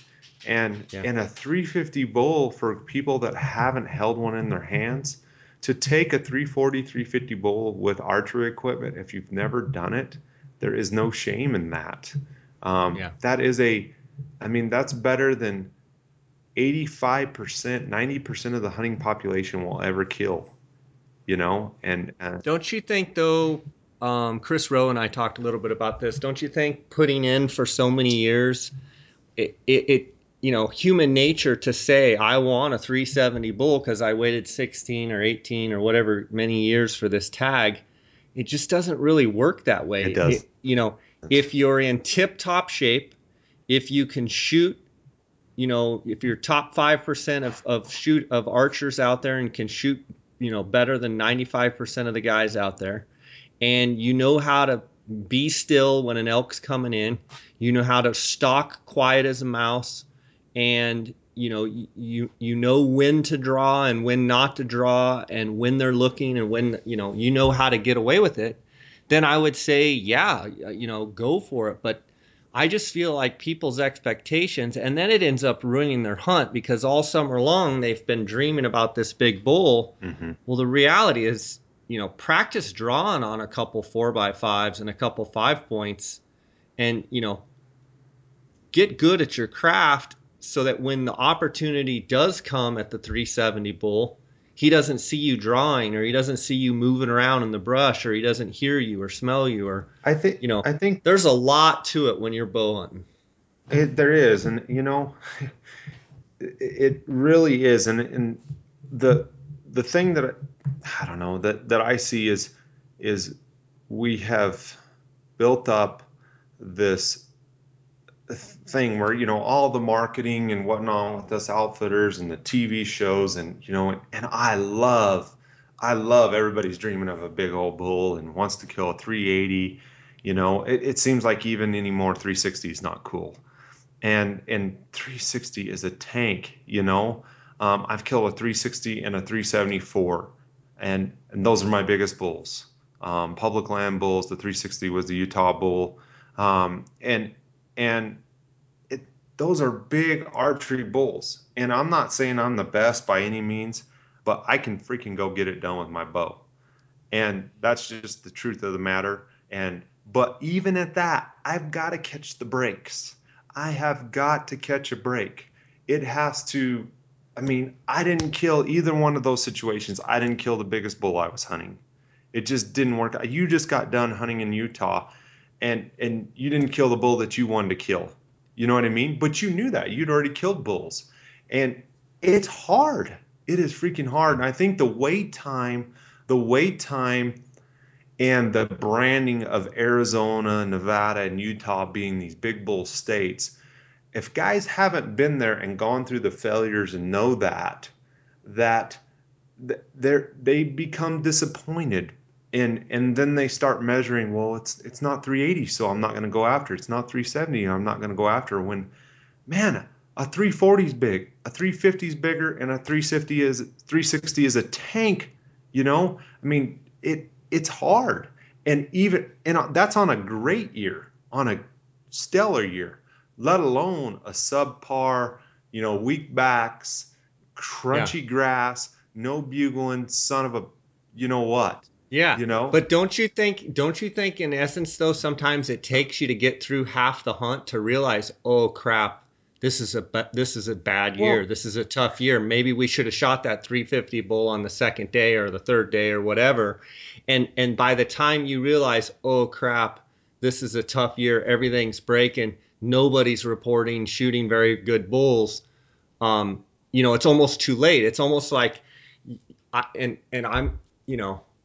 And a 350 bull, for people that haven't held one in their hands, to take a 340, 350 bull with archery equipment, if you've never done it, there is no shame in that. Yeah. That is that's better than 85%, 90% of the hunting population will ever kill, and Don't you think though, Chris Rowe and I talked a little bit about this. Don't you think putting in for so many years, human nature to say, I want a 370 bull because I waited 16 or 18 or whatever many years for this tag, it just doesn't really work that way. it does. If you're in tip top shape, if you can shoot, if you're top 5% of archers out there and can shoot, better than 95% of the guys out there, and you know how to be still when an elk's coming in, you know how to stalk quiet as a mouse, and you know when to draw and when not to draw, and when they're looking, and when you know how to get away with it, then I would say, yeah, go for it. But I just feel like people's expectations, and then it ends up ruining their hunt, because all summer long they've been dreaming about this big bull. Mm-hmm. Well, the reality is, practice drawing on a couple 4x5s and a couple 5 points, and get good at your craft, so that when the opportunity does come at the 370 bull, he doesn't see you drawing, or he doesn't see you moving around in the brush, or he doesn't hear you or smell you, or I think there's a lot to it when you're bow hunting. There is, and it really is, and the thing that I don't know that I see is we have built up this thing where all the marketing and whatnot with us outfitters and the TV shows, and and I love everybody's dreaming of a big old bull and wants to kill a 380. It seems like even anymore 360 is not cool, and 360 is a tank. I've killed a 360 and a 374, and those are my biggest bulls. Public land bulls. The 360 was the Utah bull, and those are big archery bulls. And I'm not saying I'm the best by any means, but I can freaking go get it done with my bow. And that's just the truth of the matter. But even at that, I've got to catch the breaks. I have got to catch a break. It has to, I didn't kill either one of those situations. I didn't kill the biggest bull I was hunting. It just didn't work. You just got done hunting in Utah, and you didn't kill the bull that you wanted to kill. You know what I mean? But you knew that. You'd already killed bulls. And it's hard. It is freaking hard. And I think the wait time and the branding of Arizona, Nevada, and Utah being these big bull states, if guys haven't been there and gone through the failures and know that they become disappointed. And then they start measuring, well, it's not 380, so I'm not going to go after. It's not 370, I'm not going to go after. When, man, a 340 is big, a 350 is bigger, and a 360 is a tank. It's hard. And that's on a great year, on a stellar year, let alone a subpar, weak backs, crunchy grass, no bugling, son of a, what. Yeah. But don't you think in essence though, sometimes it takes you to get through half the hunt to realize, oh crap, this is a bad year. Well, this is a tough year. Maybe we should have shot that 350 bull on the second day or the third day or whatever. And by the time you realize, oh crap, this is a tough year, everything's breaking, nobody's reporting shooting very good bulls, it's almost too late. It's almost like,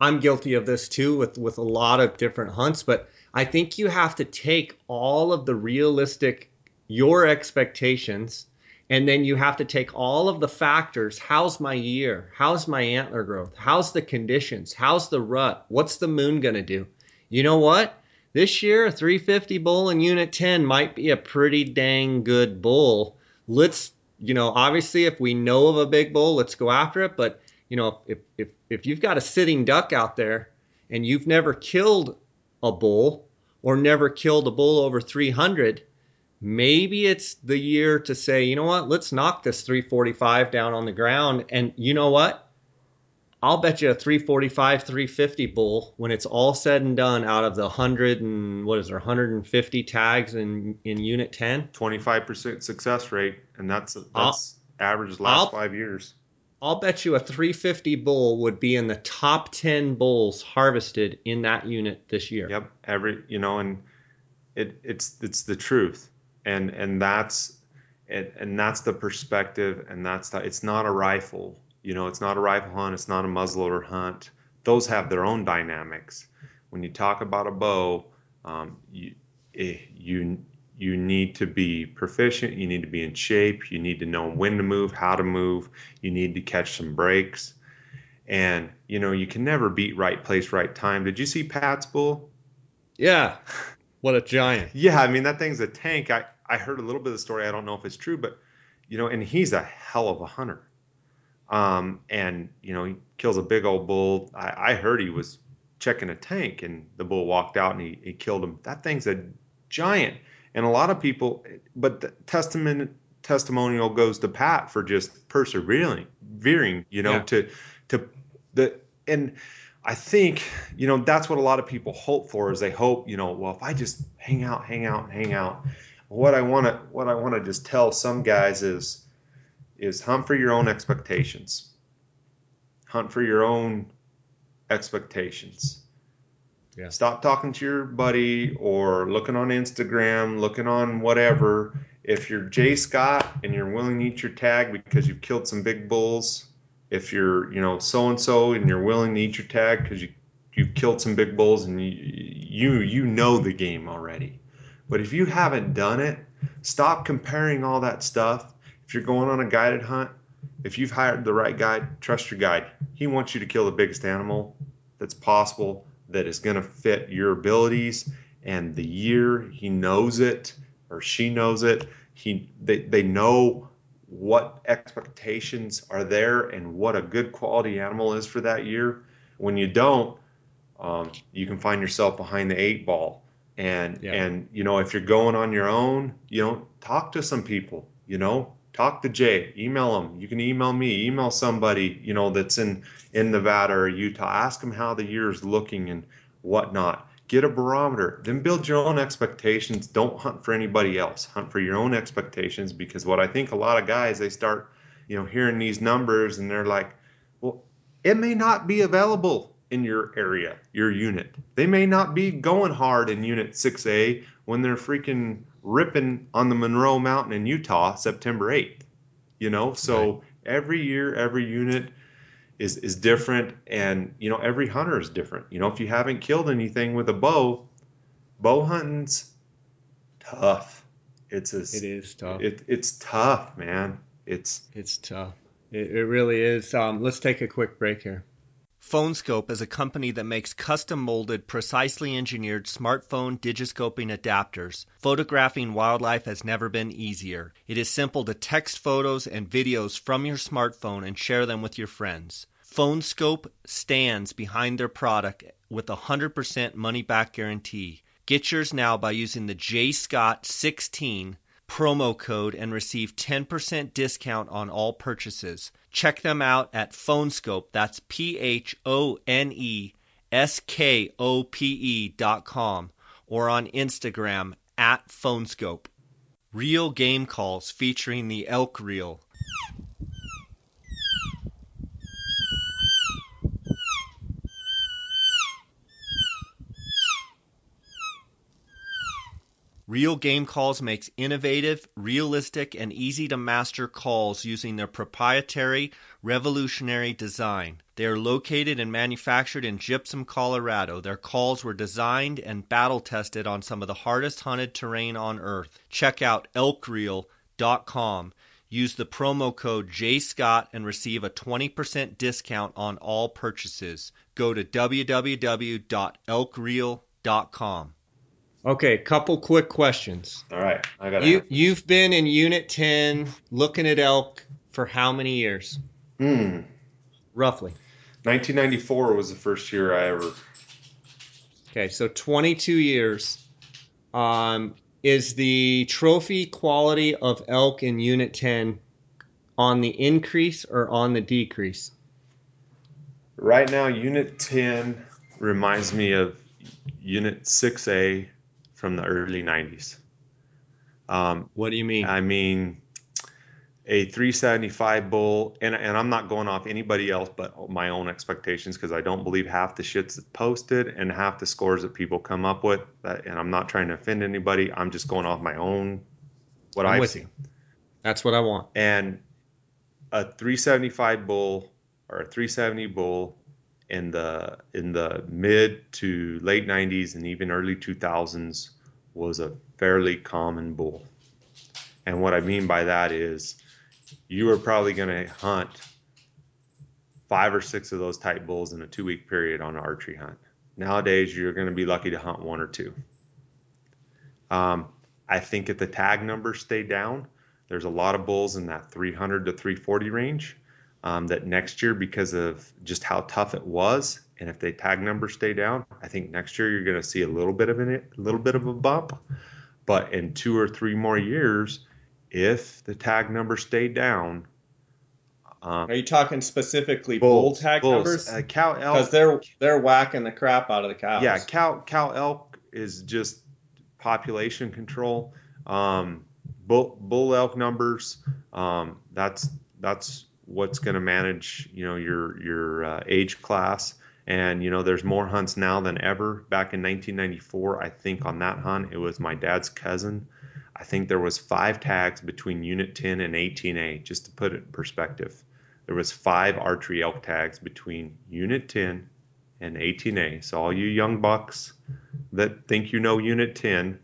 I'm guilty of this too with a lot of different hunts, but I think you have to take all of the realistic, your expectations, and then you have to take all of the factors. How's my year? How's my antler growth? How's the conditions? How's the rut? What's the moon going to do? You know what? This year, a 350 bull in Unit 10 might be a pretty dang good bull. Let's, obviously if we know of a big bull, let's go after it. But if you've got a sitting duck out there and you've never killed a bull or never killed a bull over 300, maybe it's the year to say, you know what, let's knock this 345 down on the ground. And you know what? I'll bet you a 345, 350 bull when it's all said and done out of the 100 and what is there, 150 tags in Unit 10. 25% success rate, and that's I'll average the last I'll 5 years. I'll bet you a 350 bull would be in the top 10 bulls harvested in that unit this year. Yep, and it's the truth, and that's the perspective, and it's not a rifle. It's not a rifle hunt. It's not a muzzleloader hunt. Those have their own dynamics. When you talk about a bow, you need to be proficient. You need to be in shape. You need to know when to move, how to move. You need to catch some breaks. And, you can never beat right place, right time. Did you see Pat's bull? Yeah. What a giant. Yeah, I mean, that thing's a tank. I heard a little bit of the story. I don't know if it's true, but, and he's a hell of a hunter. And, he kills a big old bull. I heard he was checking a tank and the bull walked out and he killed him. That thing's a giant. And a lot of people, but the testimonial goes to Pat for just persevering, Yeah. and I think, that's what a lot of people hope for is they hope, well, if I just hang out. What I want to just tell some guys is hunt for your own expectations. Hunt for your own expectations. Yeah. Stop talking to your buddy or looking on Instagram, looking on whatever. If you're Jay Scott and you're willing to eat your tag because you've killed some big bulls, if you're, so-and-so and you're willing to eat your tag because you've killed some big bulls and you know the game already. But if you haven't done it, stop comparing all that stuff. If you're going on a guided hunt, if you've hired the right guide, trust your guide. He wants you to kill the biggest animal that's possible, that is going to fit your abilities and the year. He knows it or she knows it. They know what expectations are there and what a good quality animal is for that year. When you don't, you can find yourself behind the 8 ball. And if you're going on your own, talk to some people. Talk to Jay, email him. You can email me, email somebody, that's in Nevada or Utah. Ask them how the year is looking and whatnot. Get a barometer. Then build your own expectations. Don't hunt for anybody else. Hunt for your own expectations, because what I think a lot of guys, they start, hearing these numbers and they're like, well, it may not be available in your area, your unit. They may not be going hard in Unit 6A when they're freaking ripping on the Monroe Mountain in Utah September 8th. So right. Every year, every unit is different, and every hunter is different. If you haven't killed anything with a bow hunting's tough. It is tough. It's tough, man. It's tough. It really is. Let's take a quick break here. PhoneScope is a company that makes custom-molded, precisely engineered smartphone digiscoping adapters. Photographing wildlife has never been easier. It is simple to text photos and videos from your smartphone and share them with your friends. PhoneScope stands behind their product with a 100% money-back guarantee. Get yours now by using the JScott16 promo code and receive 10% discount on all purchases. Check them out at PhoneScope. That's PhoneSkope.com, or on Instagram at PhoneScope. Real game calls featuring the elk reel. Real Game Calls makes innovative, realistic, and easy-to-master calls using their proprietary, revolutionary design. They are located and manufactured in Gypsum, Colorado. Their calls were designed and battle-tested on some of the hardest hunted terrain on Earth. Check out elkreel.com. Use the promo code JScott and receive a 20% discount on all purchases. Go to www.elkreel.com. Okay, couple quick questions. All right, I got You've been in Unit 10 looking at elk for how many years? Roughly. 1994 was the first year I ever. Okay, so 22 years. Is the trophy quality of elk in Unit 10 on the increase or on the decrease? Right now, Unit 10 reminds me of Unit 6A from the early 90s. What do you mean? I mean, a 375 bull, and I'm not going off anybody else but my own expectations because I don't believe half the shit's posted and half the scores that people come up with. And I'm not trying to offend anybody. I'm just going off my own, what I'm I've with seen. you. That's what I want. And a 375 bull or a 370 bull in the mid to late 90s and even early 2000s was a fairly common bull. And what I mean by that is you were probably going to hunt 5 or 6 of those type bulls in a 2-week period on an archery hunt. Nowadays, you're going to be lucky to hunt 1 or 2. I think if the tag numbers stay down, there's a lot of bulls in that 300 to 340 range that next year, because of just how tough it was, and if the tag numbers stay down, I think next year you're going to see a little bit of a bump. But in 2 or 3 more years, if the tag numbers stay down, are you talking specifically bull tag numbers? Cow elk, because they're whacking the crap out of the cows. Yeah, cow elk is just population control. Bull elk numbers, that's what's going to manage, your age class. And there's more hunts now than ever. Back in 1994, I think on that hunt, it was my dad's cousin. I think there was 5 tags between Unit 10 and 18A. Just to put it in perspective, there was 5 archery elk tags between Unit 10 and 18A. So all you young bucks that think Unit 10,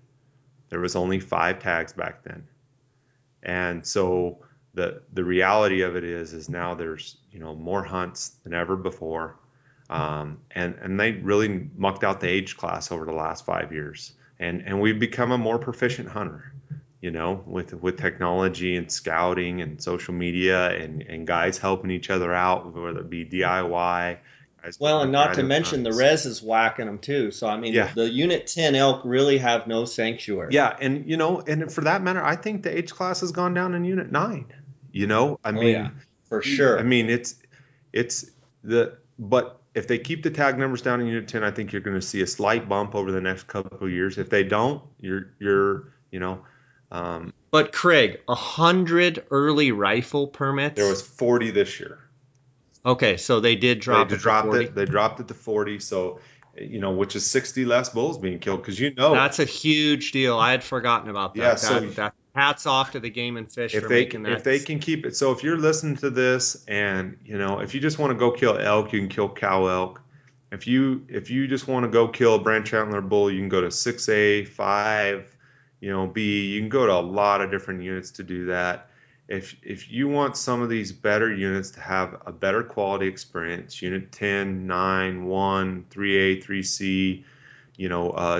there was only 5 tags back then. And so the reality of it is now there's more hunts than ever before. And they really mucked out the age class over the last 5 years. And we've become a more proficient hunter, with technology and scouting and social media and guys helping each other out, whether it be DIY. Well, and not to mention the res is whacking them too. So, I mean, the Unit 10 elk really have no sanctuary. Yeah, and, and for that matter, I think the age class has gone down in Unit 9. I mean, yeah, for sure. I mean, but if they keep the tag numbers down in Unit 10, I think you're going to see a slight bump over the next couple of years. If they don't, But Craig, 100 early rifle permits. There was 40 this year. Okay, so they did drop it to 40. They dropped it to 40. So, which is 60 less bulls being killed because that's a huge deal. I had forgotten about that. Yeah, hats off to the Game and Fish for making that. If they can keep it, so if you're listening to this and if you just want to go kill elk, you can kill cow elk. If you just want to go kill a branch antler bull, you can go to 6A, 5, B. You can go to a lot of different units to do that. If you want some of these better units to have a better quality experience, Unit 10, 9, 1, 3A, 3C,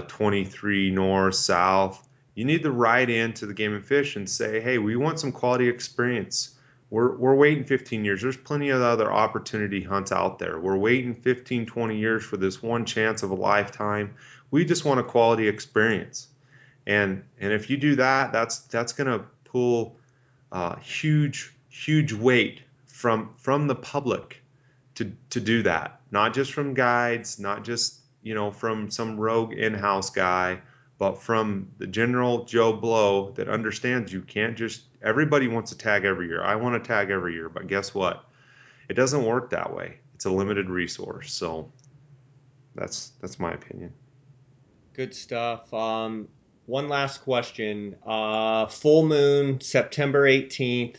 23 north, south, you need to write into the Game and Fish and say, hey, we want some quality experience. We're waiting 15 years. There's plenty of other opportunity hunts out there. We're waiting 15, 20 years for this one chance of a lifetime. We just want a quality experience. And if you do that, that's going to pull huge weight from the public to do that. Not just from guides, not just from some rogue in-house guy, but from the general Joe Blow that understands you can't just. Everybody wants to tag every year. I want to tag every year, but guess what? It doesn't work that way. It's a limited resource. So that's my opinion. Good stuff. One last question. Full moon, September 18th.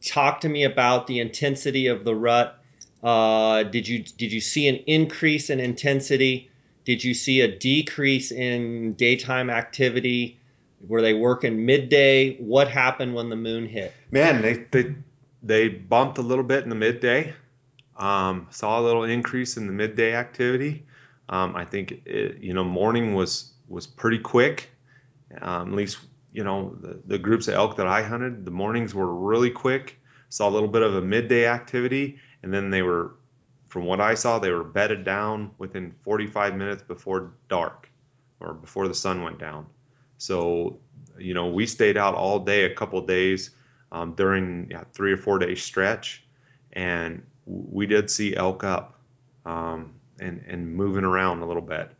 Talk to me about the intensity of the rut. Did you see an increase in intensity? Did you see a decrease in daytime activity? Were they working midday? What happened when the moon hit? Man, they bumped a little bit in the midday. Saw a little increase in the midday activity. I think morning was pretty quick. At least the groups of elk that I hunted, the mornings were really quick. Saw a little bit of a midday activity, and then they were, from what I saw, they were bedded down within 45 minutes before dark or before the sun went down. So, we stayed out all day, a couple of days during 3 or 4 day stretch, and we did see elk up. and moving around a little bit.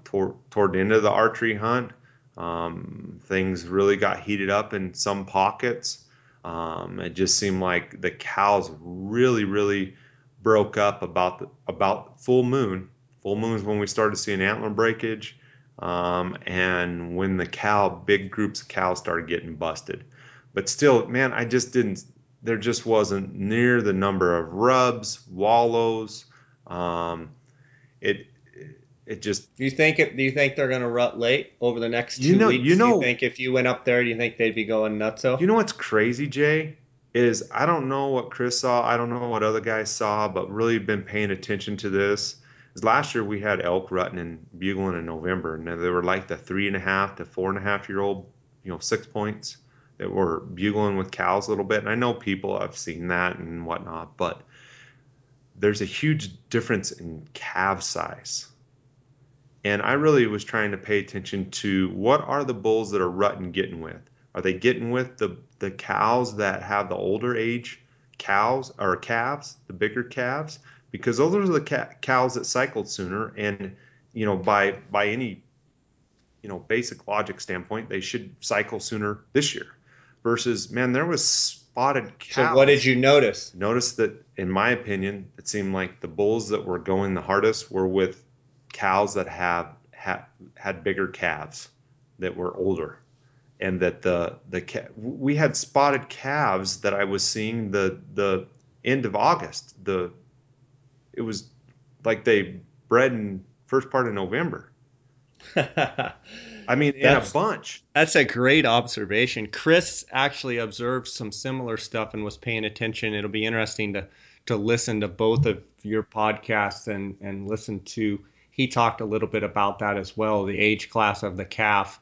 Toward the end of the archery hunt, things really got heated up in some pockets. It just seemed like the cows really broke up about full moon. Full moon is when we started seeing antler breakage, and when big groups of cows started getting busted. But still, man, I just didn't. There just wasn't near the number of rubs, wallows. It it just Do you think they're going to rut late over the next 2 weeks? Do you think if you went up there, do you think they'd be going nutso? You know what's crazy, Jay, is I don't know what Chris saw. I don't know what other guys saw, but really been paying attention to this. Is last year we had elk rutting and bugling in November, and they were like the 3.5 to 4.5-year-old, 6 points that were bugling with cows a little bit. And I know people have seen that and whatnot, but there's a huge difference in calf size. And I really was trying to pay attention to what are the bulls that are rutting getting with. Are they getting with the cows that have the older age cows or calves, the bigger calves? Because those are the cows that cycled sooner, and by any basic logic standpoint, they should cycle sooner this year. Versus, man, there was spotted cows. So what did you notice? Notice that, in my opinion, it seemed like the bulls that were going the hardest were with cows that had bigger calves that were older, and that we had spotted calves that I was seeing the end of August. It was like they bred in first part of November. I mean, in a bunch. That's a great observation. Chris actually observed some similar stuff and was paying attention. It'll be interesting to listen to both of your podcasts and listen to. He talked a little bit about that as well, the age class of the calf.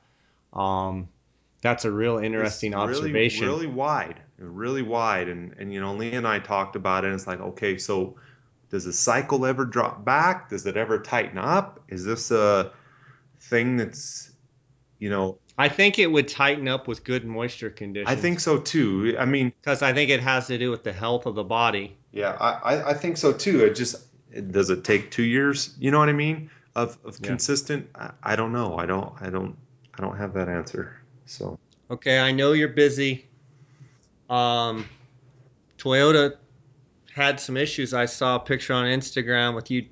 That's a real interesting observation. Really wide, and Lee and I talked about it. And it's like, okay, so does the cycle ever drop back? Does it ever tighten up? Is this a thing that's, I think it would tighten up with good moisture conditions. I think so too. I mean, because I think it has to do with the health of the body. Yeah, I think so too. Does it take 2 years? You know what I mean? Of consistent. I don't know. I don't have that answer. So. Okay, I know you're busy. Toyota had some issues. I saw a picture on Instagram with you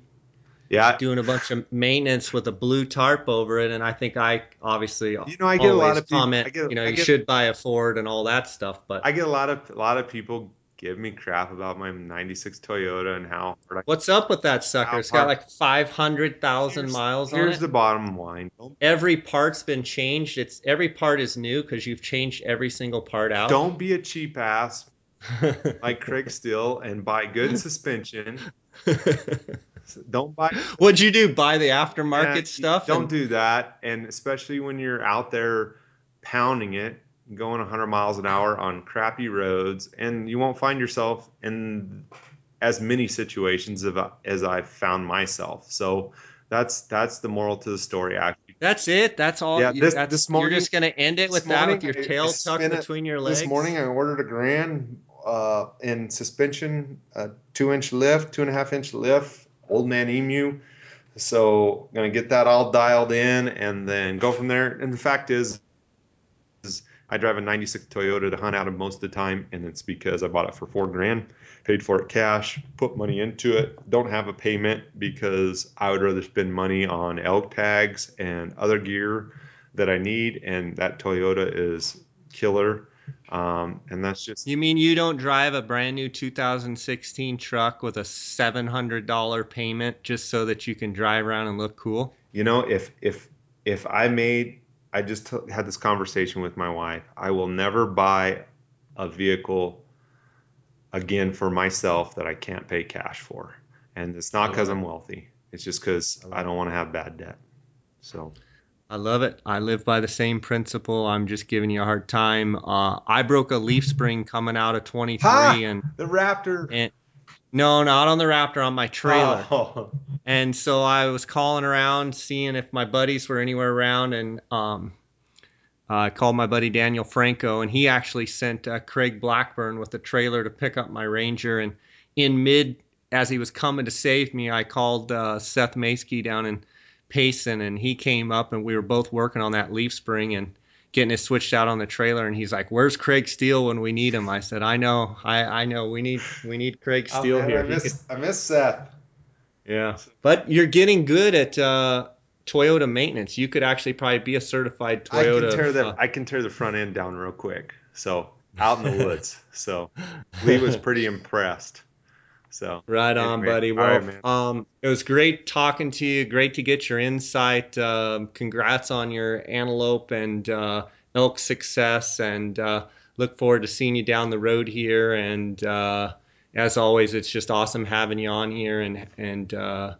doing a bunch of maintenance with a blue tarp over it, and I think I obviously I get a lot of comment. You should buy a Ford and all that stuff, but I get a lot of people give me crap about my '96 Toyota and how. What's up with that sucker? It's got like 500,000 miles on it. Here's the bottom line. Every part's been changed. Every part is new because you've changed every single part out. Don't be a cheap ass like Craig Steele and buy good suspension. Don't buy. What'd you do? Buy the aftermarket stuff? Don't do that. And especially when you're out there pounding it, going 100 miles an hour on crappy roads, and you won't find yourself in as many situations as I've found myself. So that's the moral to the story. Actually, that's it. That's all. Yeah, this morning, you're just gonna end it with that, with your tail tucked between your legs. This morning I ordered a Grand in suspension, 2-inch lift, 2.5-inch lift, Old Man Emu. So gonna get that all dialed in and then go from there. And the fact is I drive a '96 Toyota to hunt out of most of the time, and it's because I bought it for $4,000, paid for it cash, put money into it, don't have a payment because I would rather spend money on elk tags and other gear that I need, and that Toyota is killer. And that's just. You mean you don't drive a brand new 2016 truck with a $700 payment just so that you can drive around and look cool? If I just had this conversation with my wife. I will never buy a vehicle again for myself that I can't pay cash for. And it's not because I'm wealthy. It's just because I don't want to have bad debt. So. I love it. I live by the same principle. I'm just giving you a hard time. I broke a leaf spring coming out of 23. And the Raptor. And, no, not on the Raptor, on my trailer. Oh. And so I was calling around, seeing if my buddies were anywhere around, and I called my buddy Daniel Franco, and he actually sent Craig Blackburn with a trailer to pick up my Ranger. And in as he was coming to save me, I called Seth Maskey down in Payson, and he came up, and we were both working on that leaf spring and getting it switched out on the trailer. And he's like, "Where's Craig Steele when we need him?" I said, "I know, I know. We need Craig Steele man, here." I miss Seth. Yeah, but you're getting good at Toyota maintenance. You could actually probably be a certified Toyota. I can tear the front end down real quick. So out in the woods. So Lee was pretty impressed. So right on, anyway, buddy. Well, right, man. It was great talking to you. Great to get your insight. Congrats on your antelope and elk success, and look forward to seeing you down the road here. And as always, it's just awesome having you on here, and the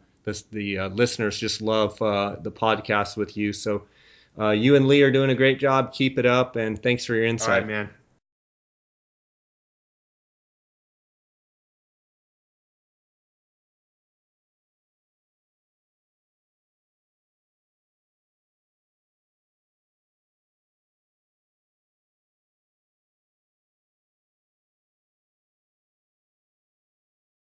listeners just love the podcast with you. So you and Lee are doing a great job. Keep it up, and thanks for your insight. All right, man.